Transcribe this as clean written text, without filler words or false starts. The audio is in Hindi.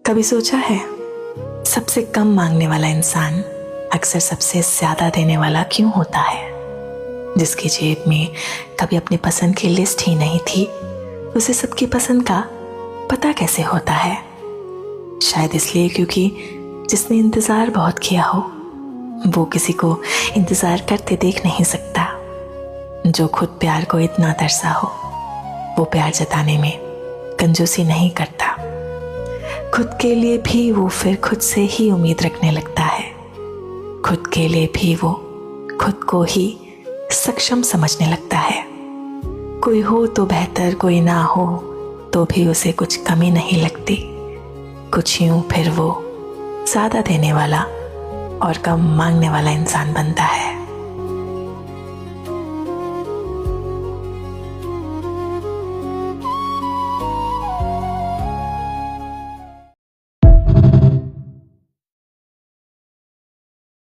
कभी सोचा है सबसे कम मांगने वाला इंसान अक्सर सबसे ज्यादा देने वाला क्यों होता है? जिसकी जेब में कभी अपनी पसंद की लिस्ट ही नहीं थी, उसे सबकी पसंद का पता कैसे होता है? शायद इसलिए क्योंकि जिसने इंतजार बहुत किया हो वो किसी को इंतजार करते देख नहीं सकता। जो खुद प्यार को इतना तरसा हो वो प्यार जताने में कंजूसी नहीं करता। खुद के लिए भी वो फिर खुद से ही उम्मीद रखने लगता है। खुद के लिए भी वो खुद को ही सक्षम समझने लगता है। कोई हो तो बेहतर, कोई ना हो तो भी उसे कुछ कमी नहीं लगती। कुछ यूं फिर वो ज्यादा देने वाला और कम मांगने वाला इंसान बनता है।